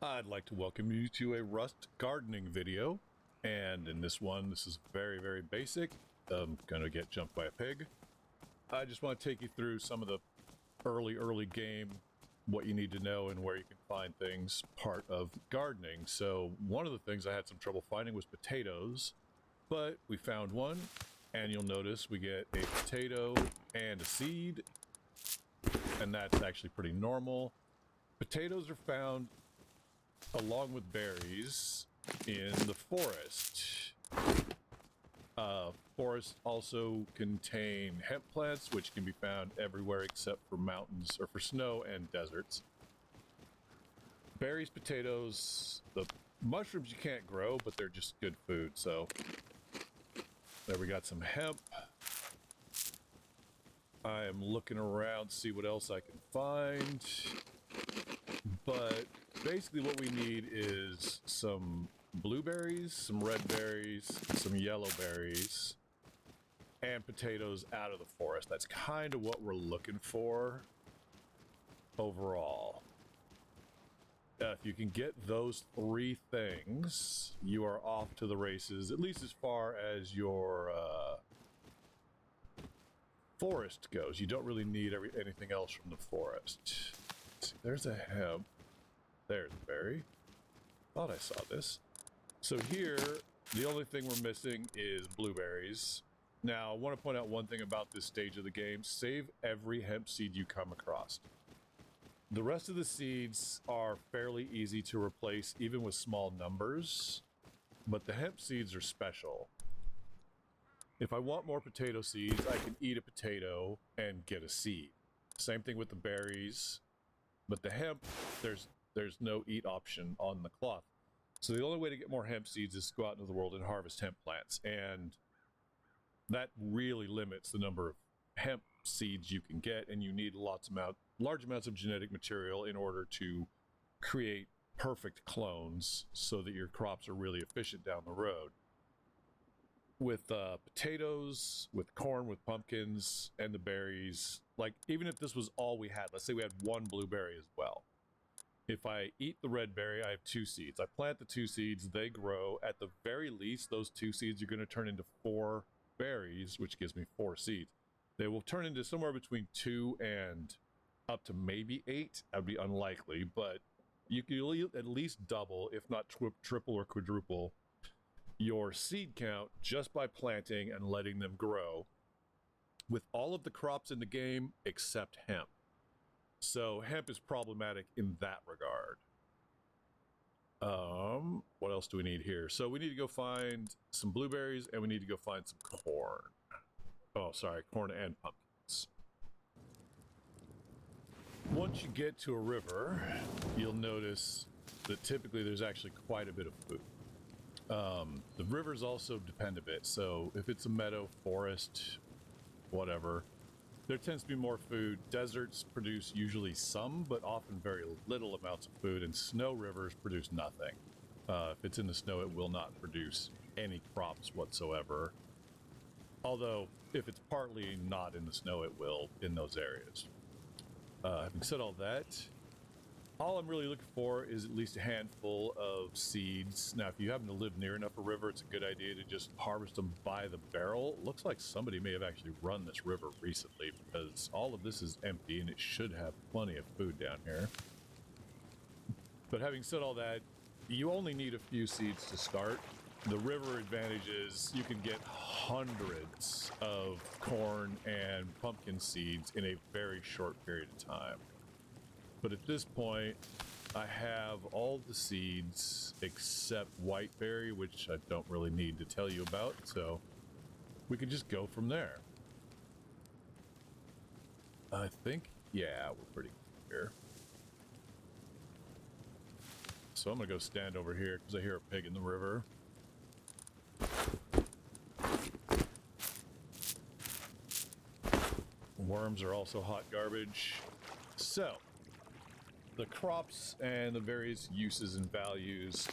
I'd like to welcome you to a Rust gardening video, and in this one, this is very basic. I'm gonna get jumped by a pig. I just want to take you through some of the early game, what you need to know and where you can find things, part of gardening. So one of the things I had some trouble finding was potatoes, but we found one, and you'll notice we get a potato and a seed, and that's actually pretty normal. Potatoes are found along with berries in the forest. Forests also contain hemp plants, which can be found everywhere except for mountains or for snow and deserts. Berries, potatoes, the mushrooms you can't grow, but they're just good food. So there we got some hemp. I am looking around to see what else I can find. But basically what we need is some blueberries, some red berries, some yellow berries, and potatoes out of the forest. That's kind of what we're looking for overall. If you can get those three things, you are off to the races, at least as far as your forest goes. You don't really need anything else from the forest. See, there's a hemp. There's a berry. Thought I saw this. So here, the only thing we're missing is blueberries. Now, I want to point out one thing about this stage of the game. Save every hemp seed you come across. The rest of the seeds are fairly easy to replace, even with small numbers. But the hemp seeds are special. If I want more potato seeds, I can eat a potato and get a seed. Same thing with the berries. But the hemp, there's no eat option on the cloth. So the only way to get more hemp seeds is to go out into the world and harvest hemp plants. And that really limits the number of hemp seeds you can get, and you need large amounts of genetic material in order to create perfect clones so that your crops are really efficient down the road. With potatoes, with corn, with pumpkins, and the berries, like even if this was all we had, let's say we had one blueberry as well. If I eat the red berry, I have two seeds. I plant the two seeds, they grow. At the very least, those two seeds are going to turn into 4 berries, which gives me 4 seeds. They will turn into somewhere between 2 and up to maybe 8. That would be unlikely, but you can at least double, if not triple or quadruple, your seed count just by planting and letting them grow with all of the crops in the game except hemp. So hemp is problematic in that regard. What else do we need here? So we need to go find some blueberries and we need to go find some corn. Oh, sorry, corn and pumpkins. Once you get to a river, you'll notice that typically there's actually quite a bit of food. The rivers also depend a bit. So if it's a meadow, forest, whatever, there tends to be more food. Deserts produce usually some, but often very little amounts of food, and snow rivers produce nothing. If it's in the snow, it will not produce any crops whatsoever. Although, if it's partly not in the snow, it will in those areas. Having said all that, all I'm really looking for is at least a handful of seeds. Now, if you happen to live near enough a river, it's a good idea to just harvest them by the barrel. Looks like somebody may have actually run this river recently because all of this is empty and it should have plenty of food down here. But having said all that, you only need a few seeds to start. The river advantage is you can get hundreds of corn and pumpkin seeds in a very short period of time. But at this point, I have all the seeds except whiteberry, which I don't really need to tell you about, so we can just go from there. I think, yeah, we're pretty good here. So I'm gonna go stand over here because I hear a pig in the river. Worms are also hot garbage. So the crops and the various uses and values.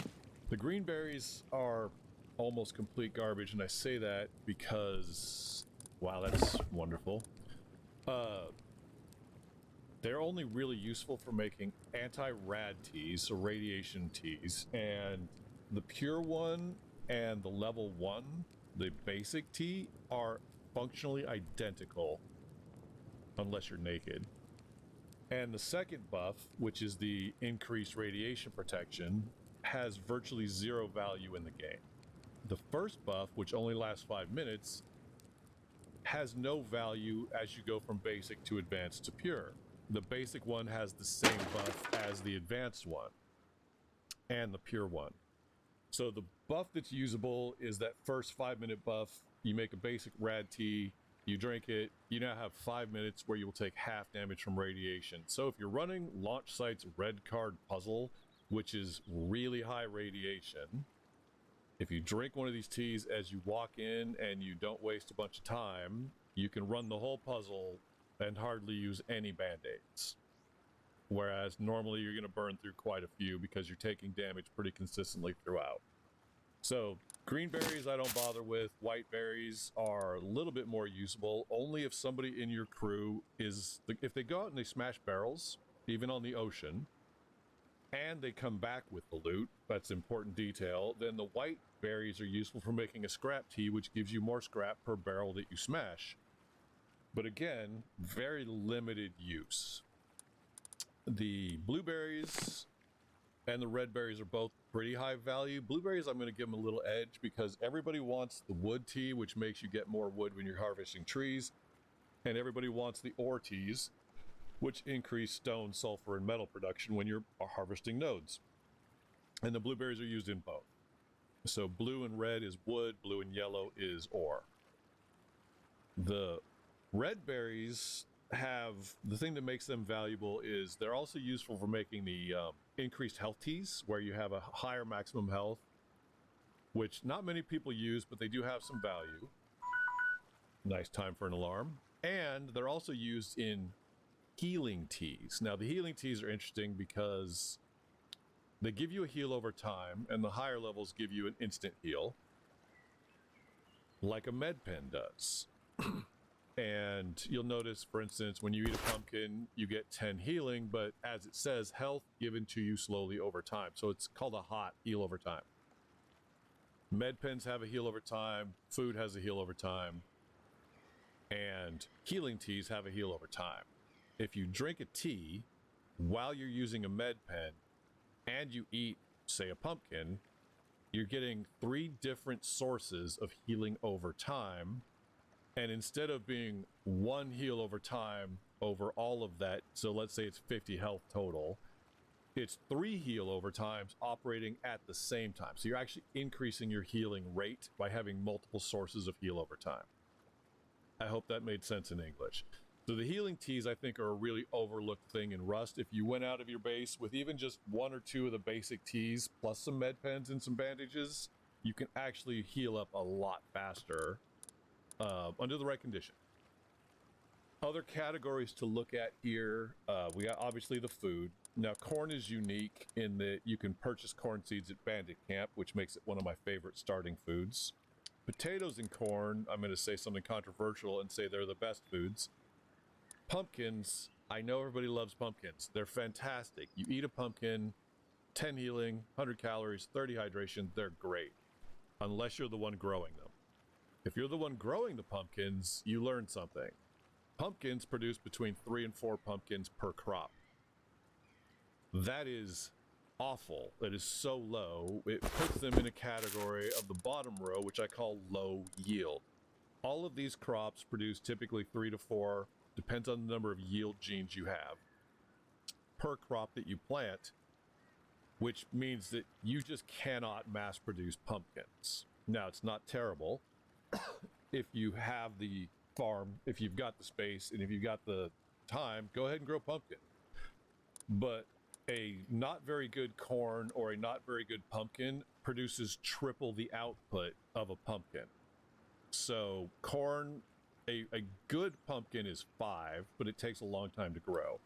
The green berries are almost complete garbage, and I say that because, wow, that's wonderful. They're only really useful for making anti-rad teas, so radiation teas, and the pure one and the level 1, the basic tea, are functionally identical unless you're naked. And the second buff, which is the increased radiation protection, has virtually zero value in the game. The first buff, which only lasts 5 minutes, has no value as you go from basic to advanced to pure. The basic one has the same buff as the advanced one and the pure one. So the buff that's usable is that first 5-minute buff. You make a basic rad tea, you drink it, you now have 5 minutes where you will take half damage from radiation. So if you're running Launch Site's red card puzzle, which is really high radiation, if you drink one of these teas as you walk in and you don't waste a bunch of time, you can run the whole puzzle and hardly use any band-aids. Whereas normally you're going to burn through quite a few because you're taking damage pretty consistently throughout. So green berries I don't bother with. White berries are a little bit more usable, only if somebody in your crew is, if they go out and they smash barrels, even on the ocean, and they come back with the loot, that's important detail, then the white berries are useful for making a scrap tea, which gives you more scrap per barrel that you smash. But again, very limited use. The blueberries and the red berries are both pretty high value. Blueberries, I'm going to give them a little edge because everybody wants the wood tea, which makes you get more wood when you're harvesting trees. And everybody wants the ore teas, which increase stone, sulfur, and metal production when you're harvesting nodes. And the blueberries are used in both. So blue and red is wood, blue and yellow is ore. The red berries have, the thing that makes them valuable is they're also useful for making the increased health teas, where you have a higher maximum health, which not many people use, but they do have some value. Nice time for an alarm. And they're also used in healing teas. Now the healing teas are interesting because they give you a heal over time, and the higher levels give you an instant heal, like a med pen does. And you'll notice, for instance, when you eat a pumpkin, you get 10 healing, but as it says, health given to you slowly over time. So it's called a hot heal over time. Med pens have a heal over time, food has a heal over time, and healing teas have a heal over time. If you drink a tea while you're using a med pen and you eat, say, a pumpkin, you're getting 3 different sources of healing over time. And instead of being 1 heal over time over all of that, so let's say it's 50 health total, it's 3 heal over times operating at the same time. So you're actually increasing your healing rate by having multiple sources of heal over time. I hope that made sense in English. So the healing teas, I think, are a really overlooked thing in Rust. If you went out of your base with even just 1 or 2 of the basic teas, plus some med pens and some bandages, you can actually heal up a lot faster under the right condition. Other categories to look at here, we got obviously the food. Now corn is unique in that you can purchase corn seeds at Bandit Camp, which makes it one of my favorite starting foods. Potatoes and corn, I'm going to say something controversial and say they're the best foods. Pumpkins, I know everybody loves pumpkins. They're fantastic. You eat a pumpkin, 10 healing, 100 calories, 30 hydration, they're great. Unless you're the one growing them. If you're the one growing the pumpkins, you learn something. Pumpkins produce between 3 and 4 pumpkins per crop. That is awful. That is so low. It puts them in a category of the bottom row, which I call low yield. All of these crops produce typically 3 to 4, depends on the number of yield genes you have, per crop that you plant, which means that you just cannot mass produce pumpkins. Now, it's not terrible. If you have the farm, if you've got the space, and if you've got the time, go ahead and grow pumpkin. But a not very good corn or a not very good pumpkin produces triple the output of a pumpkin. So corn, a good pumpkin is 5, but it takes a long time to grow.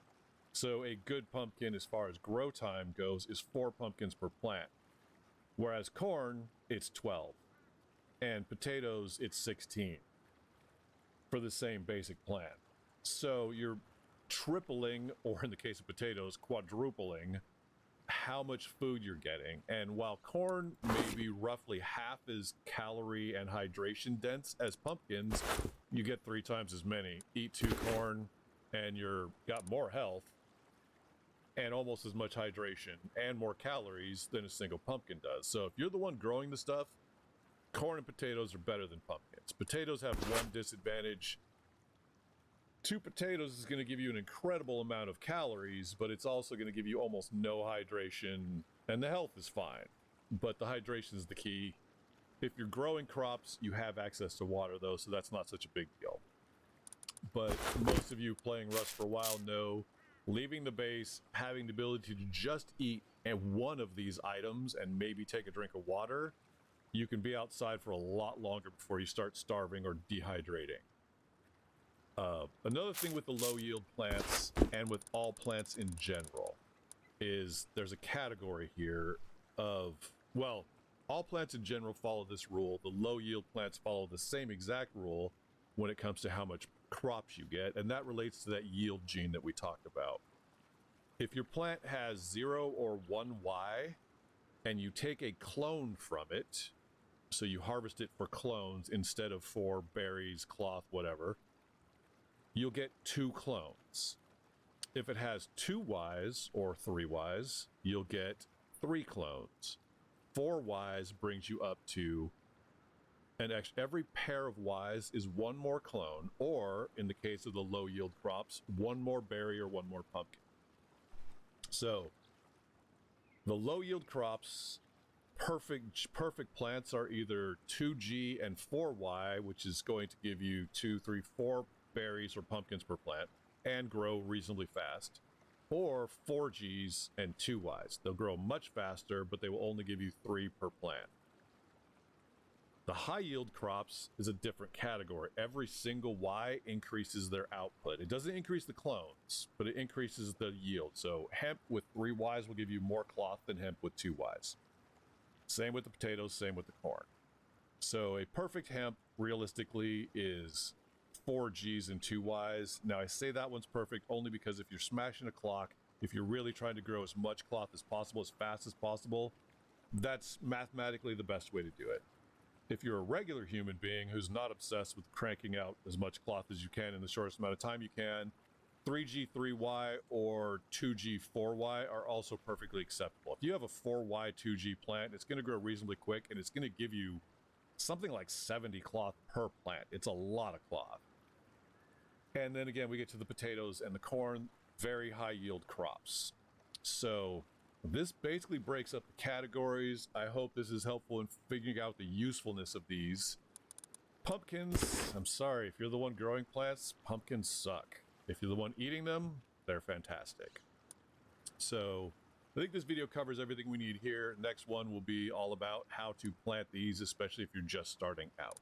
So a good pumpkin, as far as grow time goes, is 4 pumpkins per plant. Whereas corn, it's 12. And potatoes, it's 16 for the same basic plant. So you're tripling, or in the case of potatoes, quadrupling how much food you're getting. And while corn may be roughly half as calorie and hydration dense as pumpkins, you get 3 times as many. Eat 2 corn and you're got more health and almost as much hydration and more calories than a single pumpkin does. So if you're the one growing the stuff, corn and potatoes are better than pumpkins. Potatoes have one disadvantage. 2 potatoes is going to give you an incredible amount of calories, but it's also going to give you almost no hydration, and the health is fine. But the hydration is the key. If you're growing crops, you have access to water, though, so that's not such a big deal. But most of you playing Rust for a while know leaving the base, having the ability to just eat one of these items and maybe take a drink of water, you can be outside for a lot longer before you start starving or dehydrating. Another thing with the low yield plants and with all plants in general is there's a category here of, well, all plants in general follow this rule. The low yield plants follow the same exact rule when it comes to how much crops you get, and that relates to that yield gene that we talked about. If your plant has 0 or 1Y and you take a clone from it, so you harvest it for clones instead of for berries, cloth, whatever, you'll get 2 clones. If it has 2 Ys or 3 Ys, you'll get 3 clones. 4 Ys brings you up to every pair of Ys is 1 more clone, or in the case of the low yield crops, 1 more berry or 1 more pumpkin. So the low yield crops, perfect plants are either 2G and 4Y, which is going to give you 2, 3, 4 berries or pumpkins per plant and grow reasonably fast, or 4Gs and 2Ys. They'll grow much faster, but they will only give you 3 per plant. The high yield crops is a different category. Every single Y increases their output. It doesn't increase the clones, but it increases the yield. So hemp with 3 Ys will give you more cloth than hemp with 2 Ys. Same with the potatoes, same with the corn. So a perfect hemp realistically is 4 Gs and 2 Ys. Now I say that one's perfect only because if you're smashing a clock, if you're really trying to grow as much cloth as possible, as fast as possible, that's mathematically the best way to do it. If you're a regular human being who's not obsessed with cranking out as much cloth as you can in the shortest amount of time you can, 3G 3Y or 2G 4Y are also perfectly acceptable. If you have a 4Y 2G plant, it's going to grow reasonably quick and it's going to give you something like 70 cloth per plant. It's a lot of cloth. And then again, we get to the potatoes and the corn, very high yield crops. So this basically breaks up the categories. I hope this is helpful in figuring out the usefulness of these. Pumpkins, I'm sorry, if you're the one growing plants, pumpkins suck. If you're the one eating them, they're fantastic. So I think this video covers everything we need here. Next one will be all about how to plant these, especially if you're just starting out.